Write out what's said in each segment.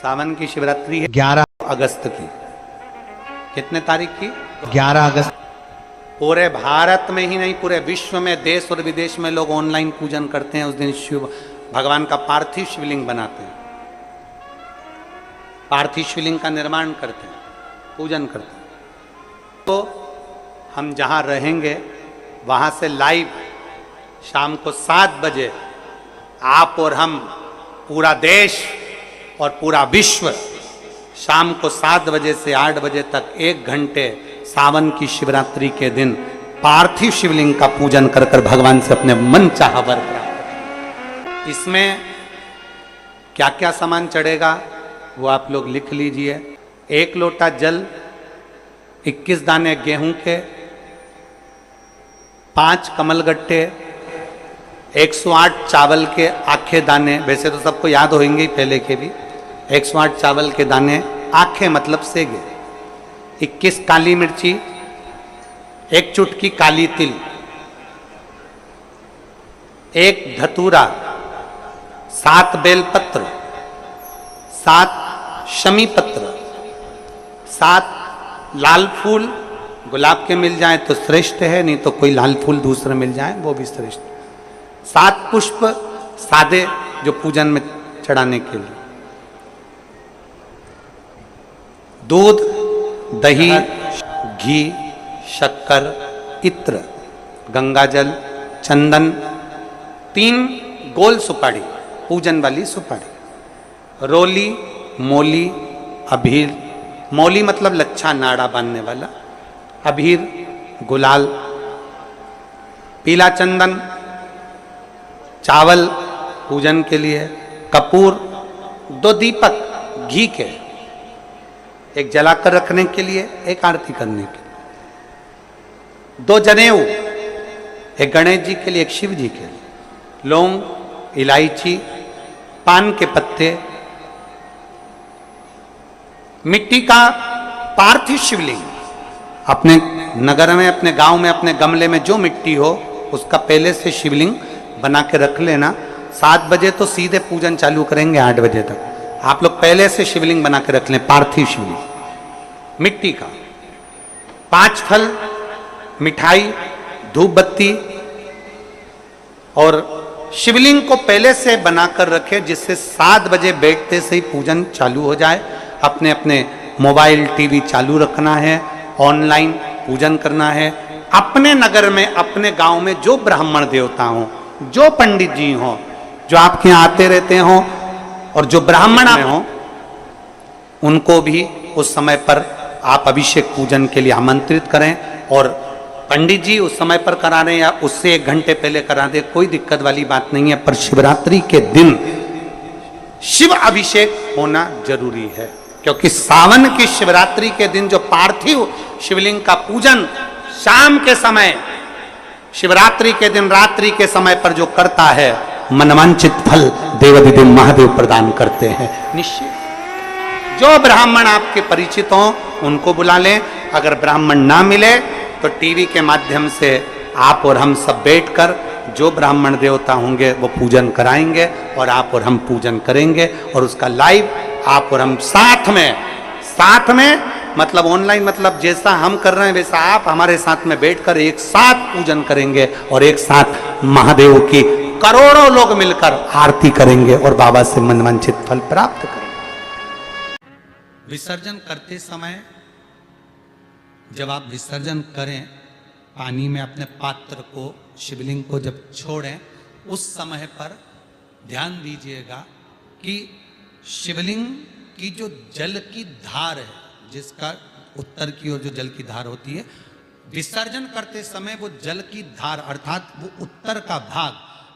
सावन की शिवरात्रि है 11 अगस्त की। कितने तारीख की? 11 अगस्त। पूरे भारत में ही नहीं, पूरे विश्व में, देश और विदेश में लोग ऑनलाइन पूजन करते हैं। उस दिन शिव भगवान का पार्थिव शिवलिंग बनाते हैं, पार्थिव शिवलिंग का निर्माण करते हैं, पूजन करते हैं। तो हम जहाँ रहेंगे वहाँ से लाइव शाम को 7 बजे आप और हम, पूरा देश और पूरा विश्व, शाम को 7 बजे से 8 बजे तक 1 घंटे सावन की शिवरात्रि के दिन पार्थिव शिवलिंग का पूजन कर कर भगवान से अपने मन चाहा वर प्राप्त। इसमें क्या क्या सामान चढ़ेगा वो आप लोग लिख लीजिए। 1 लोटा जल, 21 दाने गेहूं के, 5 कमलगट्टे, 108 चावल के आखे दाने। वैसे तो सबको याद होंगे ही पहले के भी। 108 चावल के दाने, आखे मतलब सेगे, 21 काली मिर्ची, 1 चुटकी काली तिल, 1 धतूरा, 7 बेलपत्र, 7 शमी पत्र, 7 लाल फूल। गुलाब के मिल जाए तो श्रेष्ठ है, नहीं तो कोई लाल फूल दूसरा मिल जाए वो भी श्रेष्ठ। 7 पुष्प सादे जो पूजन में चढ़ाने के लिए। दूध, दही, घी, शक्कर, इत्र, गंगाजल, चंदन, 3 गोल सुपारी, पूजन वाली सुपारी, रोली, मोली, अबीर। मोली मतलब लच्छा नाड़ा बांधने वाला, अबीर, गुलाल, पीला चंदन, चावल पूजन के लिए, कपूर, 2 दीपक घी के, 1 जलाकर रखने के लिए, 1 आरती करने के लिए, 2 जनेऊ, 1 गणेश जी के लिए, 1 शिव जी के लिए, लौंग, इलायची, पान के पत्ते, मिट्टी का पार्थिव शिवलिंग। अपने नगर में, अपने गांव में, अपने गमले में जो मिट्टी हो उसका पहले से शिवलिंग बना के रख लेना। 7 बजे तो सीधे पूजन चालू करेंगे, 8 बजे तक आप लोग पहले से शिवलिंग बना के रख लें, पार्थिव शिवलिंग मिट्टी का। 5 फल, मिठाई, धूप बत्ती, और शिवलिंग को पहले से बनाकर रखे जिससे 7 बजे बैठते से ही पूजन चालू हो जाए। अपने अपने मोबाइल, टीवी चालू रखना है, ऑनलाइन पूजन करना है। अपने नगर में, अपने गांव में जो ब्राह्मण देवता हों, जो पंडित जी हों, जो आपके यहाँ आते रहते हों, और जो ब्राह्मण हों, उनको भी उस समय पर आप अभिषेक पूजन के लिए आमंत्रित करें। और पंडित जी उस समय पर करा रहे हैं या उससे 1 घंटे पहले करा दें, कोई दिक्कत वाली बात नहीं है। पर शिवरात्रि के दिन शिव अभिषेक होना जरूरी है, क्योंकि सावन की शिवरात्रि के दिन जो पार्थिव शिवलिंग का पूजन शाम के समय, शिवरात्रि के दिन रात्रि के समय पर जो करता है, मनवांचित फल देवाधिदेव महादेव प्रदान करते हैं निश्चित। जो ब्राह्मण आपके परिचित हों उनको बुला लें। अगर ब्राह्मण ना मिले तो टीवी के माध्यम से आप और हम सब बैठकर जो ब्राह्मण देवता होंगे वो पूजन कराएंगे और आप और हम पूजन करेंगे। और उसका लाइव आप और हम साथ में मतलब ऑनलाइन, मतलब जैसा हम कर रहे हैं वैसा आप हमारे साथ में बैठकर एक साथ पूजन करेंगे और एक साथ महादेव की करोड़ों लोग मिलकर आरती करेंगे और बाबा से मनवांछित फल प्राप्त करेंगे। विसर्जन करते समय जब आप विसर्जन करें, पानी में अपने पात्र को, शिवलिंग को जब छोड़ें, उस समय पर ध्यान दीजिएगा कि शिवलिंग की जो जल की धार है, जिसका उत्तर की ओर जो जल की धार होती है, विसर्जन करते समय वो जल की धार अर्थात वो उत्तर का भाग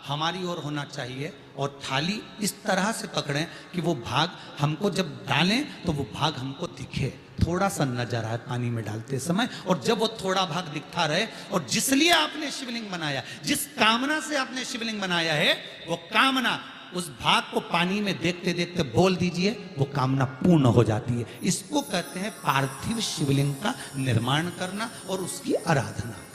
हमारी ओर होना चाहिए। और थाली इस तरह से पकड़ें कि वो भाग हमको जब डालें तो वो भाग हमको दिखे, थोड़ा सा नजर आए पानी में डालते समय। और जब वो थोड़ा भाग दिखता रहे, और जिसलिए आपने शिवलिंग बनाया, जिस कामना से आपने शिवलिंग बनाया है, वो कामना उस भाग को पानी में देखते देखते बोल दीजिए, वो कामना पूर्ण हो जाती है। इसको कहते हैं पार्थिव शिवलिंग का निर्माण करना और उसकी आराधना करना।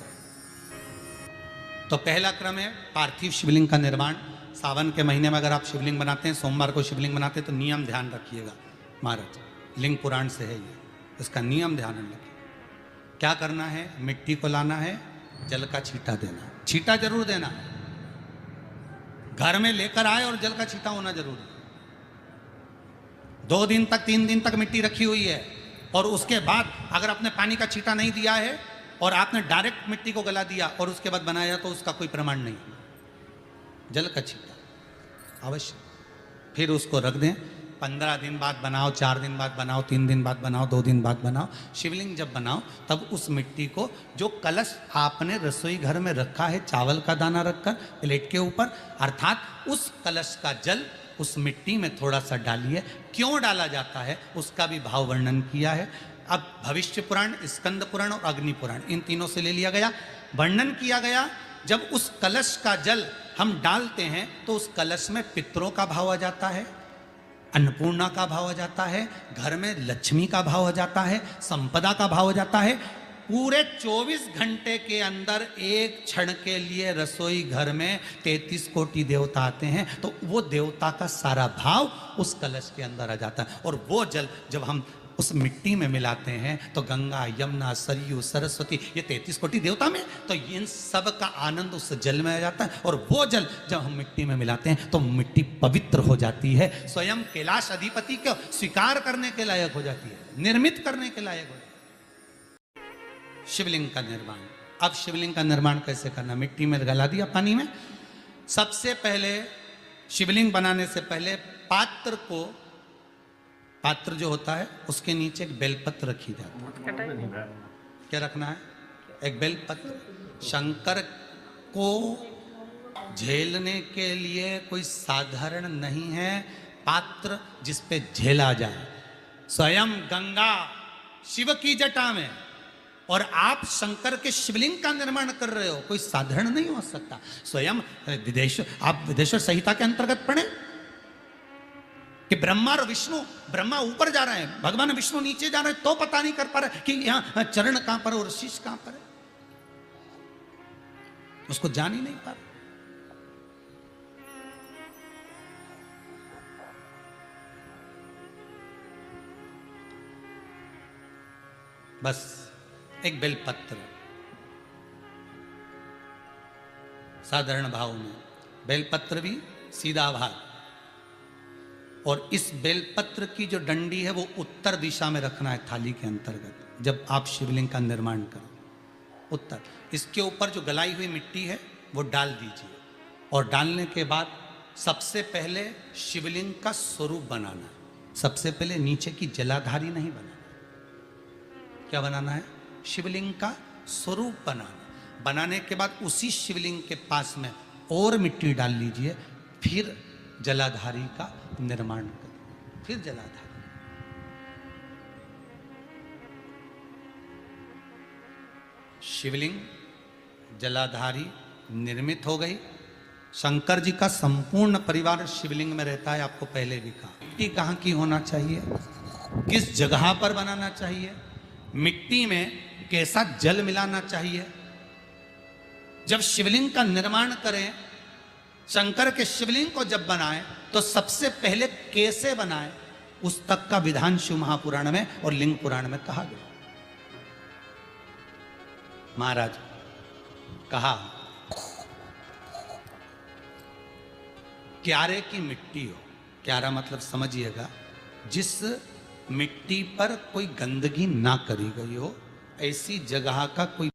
तो पहला क्रम है पार्थिव शिवलिंग का निर्माण। सावन के महीने में अगर आप शिवलिंग बनाते हैं, सोमवार को शिवलिंग बनाते हैं, तो नियम ध्यान रखिएगा। महाराज लिंग पुराण से है ये, इसका नियम ध्यान रखें। क्या करना है, मिट्टी को लाना है, जल का छींटा देना, छींटा जरूर देना, घर में लेकर आए और जल का छींटा होना जरूरी है। 2 दिन तक 3 दिन तक मिट्टी रखी हुई है और उसके बाद अगर आपने पानी का छींटा नहीं दिया है और आपने डायरेक्ट मिट्टी को गला दिया और उसके बाद बनाया तो उसका कोई प्रमाण नहीं। जल का छींटा अवश्य, फिर उसको रख दें। 15 दिन बाद बनाओ, 4 दिन बाद बनाओ, 3 दिन बाद बनाओ, 2 दिन बाद बनाओ। शिवलिंग जब बनाओ तब उस मिट्टी को, जो कलश आपने रसोई घर में रखा है चावल का दाना रखकर प्लेट के ऊपर, अर्थात उस कलश का जल उस मिट्टी में थोड़ा सा डालिए। क्यों डाला जाता है उसका भी भाव वर्णन किया है। अब भविष्य पुराण, स्कंद पुराण और अग्नि पुराण, इन तीनों से ले लिया गया। वर्णन किया गया जब उस कलश का जल हम डालते हैं तो उस कलश में पितरों का भाव आ जाता है, अन्नपूर्णा का भाव आ जाता है, घर में लक्ष्मी का भाव आ जाता है, संपदा का भाव आ जाता है। पूरे 24 घंटे के अंदर एक क्षण के लिए रसोई घर में 33 कोटि देवता आते हैं, तो वो देवता का सारा भाव उस कलश के अंदर आ जाता है। और वो जल जब हम उस मिट्टी में मिलाते हैं तो गंगा, यमुना, सरयू, सरस्वती, ये 33 कोटि देवता में, तो इन सब का आनंद उस जल में आ जाता है। और वो जल जब हम मिट्टी में मिलाते हैं तो मिट्टी पवित्र हो जाती है, स्वयं कैलाश अधिपति को स्वीकार करने के लायक हो जाती है, निर्मित करने के लायक हो जाती है। शिवलिंग का निर्माण। अब शिवलिंग का निर्माण कैसे करना, मिट्टी में गला दिया पानी में। सबसे पहले शिवलिंग बनाने से पहले पात्र जो होता है उसके नीचे एक बेलपत्र रखी जाती है। क्या रखना है, एक बेलपत्र। शंकर को झेलने के लिए कोई साधारण नहीं है पात्र जिस पे झेला जाए। स्वयं गंगा शिव की जटा में और आप शंकर के शिवलिंग का निर्माण कर रहे हो, कोई साधारण नहीं हो सकता। स्वयं आप विदेश्वर संहिता के अंतर्गत पढ़े कि ब्रह्मा और विष्णु, ब्रह्मा ऊपर जा रहे हैं, भगवान विष्णु नीचे जा रहे हैं, तो पता नहीं कर पा रहे कि यहां चरण कहां पर और शीश कहां पर है, उसको जान ही नहीं पा रहे। बस एक बेलपत्र साधारण भाव में, बेलपत्र भी सीधा भाग, और इस बेलपत्र की जो डंडी है वो उत्तर दिशा में रखना है थाली के अंतर्गत। जब आप शिवलिंग का निर्माण करो उत्तर, इसके ऊपर जो गलाई हुई मिट्टी है वो डाल दीजिए। और डालने के बाद सबसे पहले शिवलिंग का स्वरूप बनाना है। सबसे पहले नीचे की जलाधारी नहीं बनाना, क्या बनाना है, शिवलिंग का स्वरूप बनाना। बनाने के बाद उसी शिवलिंग के पास में और मिट्टी डाल लीजिए, फिर जलाधारी का निर्माण करें, फिर जलाधारी। शिवलिंग जलाधारी निर्मित हो गई। शंकर जी का संपूर्ण परिवार शिवलिंग में रहता है, आपको पहले भी कहा। मिट्टी कहाँ की होना चाहिए, किस जगह पर बनाना चाहिए, मिट्टी में कैसा जल मिलाना चाहिए। जब शिवलिंग का निर्माण करें, शंकर के शिवलिंग को जब बनाएं तो सबसे पहले कैसे बनाएं, उस तक का विधान शिव महापुराण में और लिंग पुराण में कहा गया। महाराज कहा क्यारे की मिट्टी हो, क्यारा मतलब समझिएगा जिस मिट्टी पर कोई गंदगी ना करी गई हो, ऐसी जगह का कोई